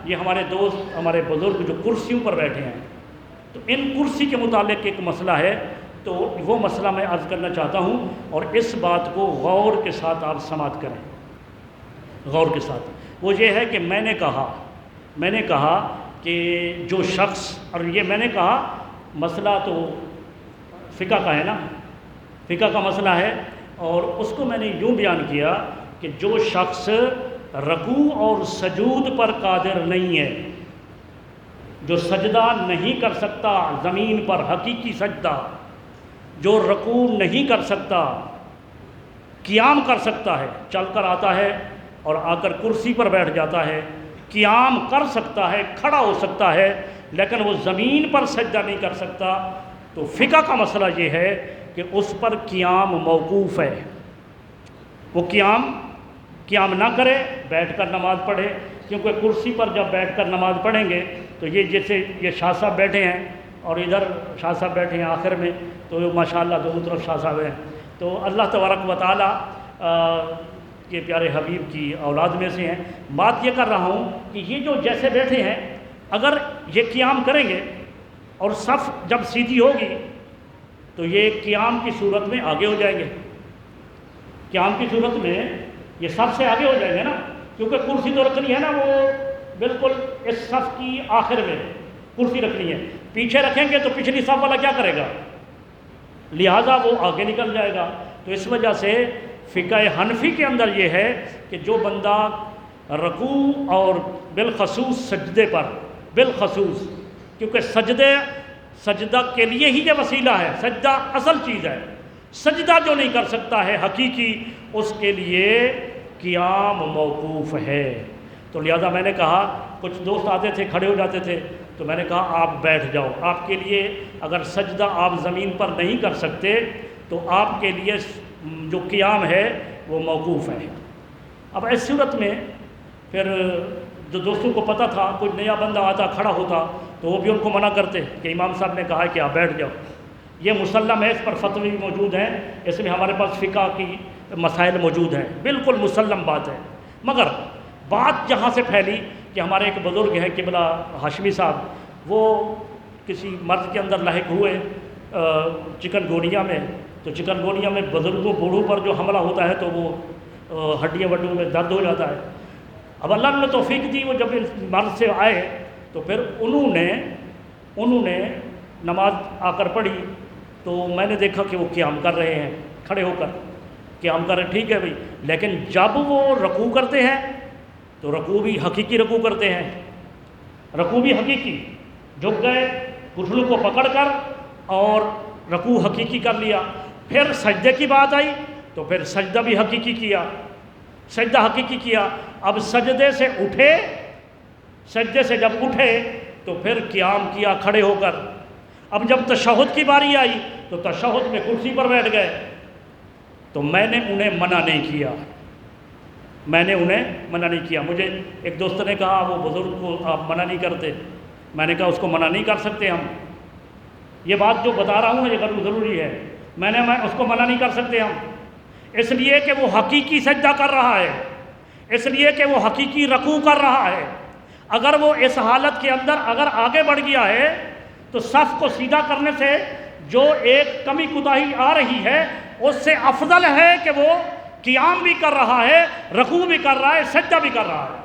یہ ہمارے دوست ہمارے بزرگ جو کرسیوں پر بیٹھے ہیں، تو ان کرسی کے متعلق ایک مسئلہ ہے، تو وہ مسئلہ میں عرض کرنا چاہتا ہوں، اور اس بات کو غور کے ساتھ آپ سماعت کریں، غور کے ساتھ۔ وہ یہ ہے کہ میں نے کہا کہ جو شخص، اور یہ میں نے کہا مسئلہ تو فقہ کا ہے نا، فقہ کا مسئلہ ہے، اور اس کو میں نے یوں بیان کیا کہ جو شخص رکوع اور سجود پر قادر نہیں ہے، جو سجدہ نہیں کر سکتا زمین پر حقیقی سجدہ، جو رکوع نہیں کر سکتا، قیام کر سکتا ہے، چل کر آتا ہے اور آ کر کرسی پر بیٹھ جاتا ہے، قیام کر سکتا ہے، کھڑا ہو سکتا ہے، لیکن وہ زمین پر سجدہ نہیں کر سکتا، تو فقہ کا مسئلہ یہ ہے کہ اس پر قیام موقوف ہے، وہ قیام نہ کرے، بیٹھ کر نماز پڑھے، کیونکہ کرسی پر جب بیٹھ کر نماز پڑھیں گے تو یہ جیسے یہ شاہ صاحب بیٹھے ہیں اور ادھر شاہ صاحب بیٹھے ہیں آخر میں، تو ماشاءاللہ دونوں طرف شاہ صاحب ہیں، تو اللہ تبارک و تعالیٰ کے پیارے حبیب کی اولاد میں سے ہیں۔ بات یہ کر رہا ہوں کہ یہ جو جیسے بیٹھے ہیں، اگر یہ قیام کریں گے اور صف جب سیدھی ہوگی تو یہ قیام کی صورت میں آگے ہو جائیں گے، قیام کی صورت میں یہ صف سے آگے ہو جائیں گے نا، کیونکہ کرسی تو رکھنی ہے نا، وہ بالکل اس صف کی آخر میں کرسی رکھنی ہے، پیچھے رکھیں گے تو پچھلی صف والا کیا کرے گا، لہٰذا وہ آگے نکل جائے گا۔ تو اس وجہ سے فقہ حنفی کے اندر یہ ہے کہ جو بندہ رکوع اور بالخصوص سجدے پر، بالخصوص کیونکہ سجدہ کے لیے ہی یہ وسیلہ ہے، سجدہ اصل چیز ہے، سجدہ جو نہیں کر سکتا ہے حقیقی، اس کے لیے قیام موقوف ہے۔ تو لہذا میں نے کہا، کچھ دوست آتے تھے کھڑے ہو جاتے تھے، تو میں نے کہا آپ بیٹھ جاؤ، آپ کے لیے اگر سجدہ آپ زمین پر نہیں کر سکتے تو آپ کے لیے جو قیام ہے وہ موقوف ہے۔ اب اس صورت میں پھر جو دوستوں کو پتہ تھا، کوئی نیا بندہ آتا کھڑا ہوتا تو وہ بھی ان کو منع کرتے کہ امام صاحب نے کہا ہے کہ آپ بیٹھ جاؤ۔ یہ مسلم ہے، اس پر فتوی بھی موجود ہیں، اس میں ہمارے پاس فقہ کی مسائل موجود ہیں، بالکل مسلم بات ہے۔ مگر بات جہاں سے پھیلی کہ ہمارے ایک بزرگ ہیں قبلہ ہاشمی صاحب، وہ کسی مرض کے اندر لاحق ہوئے چکن گونیا میں، تو چکن گونیا میں بزرگوں بوڑھوں پر جو حملہ ہوتا ہے تو وہ ہڈیاں وڈیوں میں درد ہو جاتا ہے۔ اب اللہ نے توفیق دی، وہ جب اس مرض سے آئے تو پھر انہوں نے نماز آ کر پڑھی، تو میں نے دیکھا کہ وہ قیام کر رہے ہیں، کھڑے ہو کر قیام کر رہے ہیں، ٹھیک ہے بھائی، لیکن جب وہ رکوع کرتے ہیں تو رکوع بھی حقیقی رکوع کرتے ہیں، رکوع بھی حقیقی، جھک گئے گھٹنوں کو پکڑ کر اور رکوع حقیقی کر لیا۔ پھر سجدے کی بات آئی تو پھر سجدہ بھی حقیقی کیا، سجدہ حقیقی کیا۔ اب سجدے سے اٹھے، سجدے سے جب اٹھے تو پھر قیام کیا کھڑے ہو کر۔ اب جب تشہد کی باری آئی تو تشہد میں کرسی پر بیٹھ گئے، تو میں نے انہیں منع نہیں کیا، مجھے ایک دوست نے کہا وہ بزرگ کو آپ منع نہیں کرتے، میں نے کہا اس کو منع نہیں کر سکتے ہم، یہ بات جو بتا رہا ہوں یہ ضروری ہے، میں اس کو منع نہیں کر سکتے ہم، اس لیے کہ وہ حقیقی سجدہ کر رہا ہے، اس لیے کہ وہ حقیقی رکوع کر رہا ہے۔ اگر وہ اس حالت کے اندر اگر آگے بڑھ گیا ہے تو صف کو سیدھا کرنے سے جو ایک کمی کوتاہی آ رہی ہے اس سے افضل ہے کہ وہ قیام بھی کر رہا ہے، رکوع بھی کر رہا ہے، سجدہ بھی کر رہا ہے۔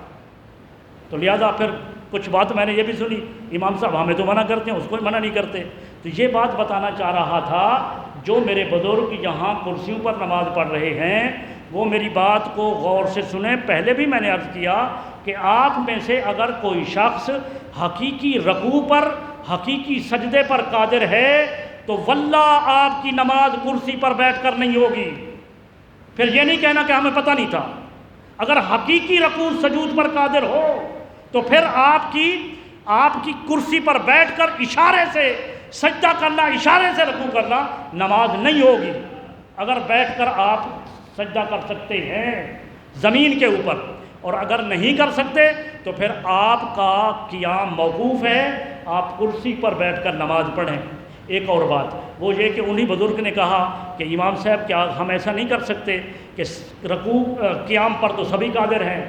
تو لہذا پھر کچھ بات میں نے یہ بھی سنی، امام صاحب ہمیں تو منع کرتے ہیں، اس کو منع نہیں کرتے۔ تو یہ بات بتانا چاہ رہا تھا، جو میرے بزرگ یہاں کرسیوں پر نماز پڑھ رہے ہیں وہ میری بات کو غور سے سنیں۔ پہلے بھی میں نے عرض کیا کہ آپ میں سے اگر کوئی شخص حقیقی رکوع پر، حقیقی سجدے پر قادر ہے تو واللہ آپ کی نماز کرسی پر بیٹھ کر نہیں ہوگی۔ پھر یہ نہیں کہنا کہ ہمیں پتہ نہیں تھا، اگر حقیقی رکوع سجود پر قادر ہو تو پھر آپ کی کرسی پر بیٹھ کر اشارے سے سجدہ کرنا، اشارے سے رکوع کرنا نماز نہیں ہوگی۔ اگر بیٹھ کر آپ سجدہ کر سکتے ہیں زمین کے اوپر اور اگر نہیں کر سکتے تو پھر آپ کا قیام موقوف ہے، آپ کرسی پر بیٹھ کر نماز پڑھیں۔ ایک اور بات وہ یہ کہ انہی بزرگ نے کہا کہ امام صاحب کیا ہم ایسا نہیں کر سکتے کہ رکوع قیام پر تو سبھی قادر ہیں،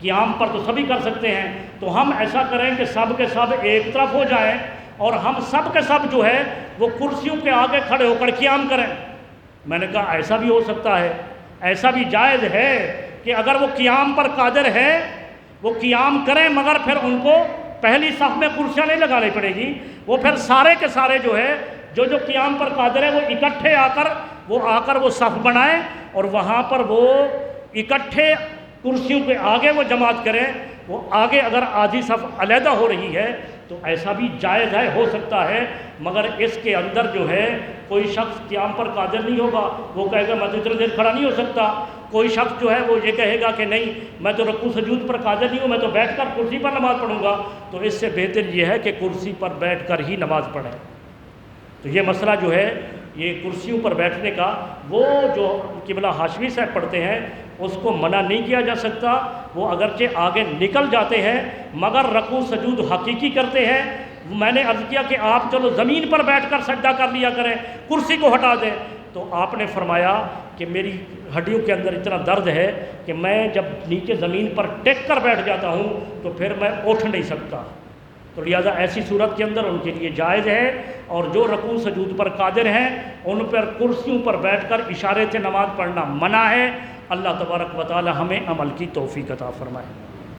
قیام پر تو سبھی کر سکتے ہیں، تو ہم ایسا کریں کہ سب کے سب ایک طرف ہو جائیں اور ہم سب کے سب جو ہے وہ کرسیوں کے آگے کھڑے ہو کر قیام کریں۔ میں نے کہا ایسا بھی ہو سکتا ہے، ایسا بھی جائز ہے کہ اگر وہ قیام پر قادر ہے وہ قیام کریں، مگر پھر ان کو پہلی صف میں کرسیاں نہیں لگانی پڑے گی، وہ پھر سارے کے سارے جو ہے جو قیام پر قادر ہے وہ اکٹھے آ کر وہ صف بنائیں اور وہاں پر وہ اکٹھے کرسیوں کے آگے وہ جماعت کریں۔ وہ آگے اگر آدھی صف علیحدہ ہو رہی ہے تو ایسا بھی جائز ہے، ہو سکتا ہے، مگر اس کے اندر جو ہے کوئی شخص قیام پر قادر نہیں ہوگا، وہ کہے گا میں تو اتنا دیر کھڑا نہیں ہو سکتا۔ کوئی شخص جو ہے وہ یہ کہے گا کہ نہیں میں تو رکوع سجود پر قادر نہیں ہوں، میں تو بیٹھ کر کرسی پر نماز پڑھوں گا، تو اس سے بہتر یہ ہے کہ کرسی پر بیٹھ کر ہی نماز پڑھیں۔ تو یہ مسئلہ جو ہے یہ کرسیوں پر بیٹھنے کا، وہ جو قبلہ ہاشمی صاحب پڑھتے ہیں اس کو منع نہیں کیا جا سکتا، وہ اگرچہ آگے نکل جاتے ہیں مگر رکوع سجود حقیقی کرتے ہیں۔ میں نے عرض کیا کہ آپ چلو زمین پر بیٹھ کر سجدہ کر لیا کریں، کرسی کو ہٹا دیں، تو آپ نے فرمایا کہ میری ہڈیوں کے اندر اتنا درد ہے کہ میں جب نیچے زمین پر ٹیک کر بیٹھ جاتا ہوں تو پھر میں اٹھ نہیں سکتا، تو لہٰذا ایسی صورت کے اندر ان کے لیے جائز ہے، اور جو رکوع سجود پر قادر ہیں ان پر کرسیوں پر بیٹھ کر اشارے سے نماز پڑھنا منع ہے۔ اللہ تبارک و تعالی ہمیں عمل کی توفیق عطا فرمائے۔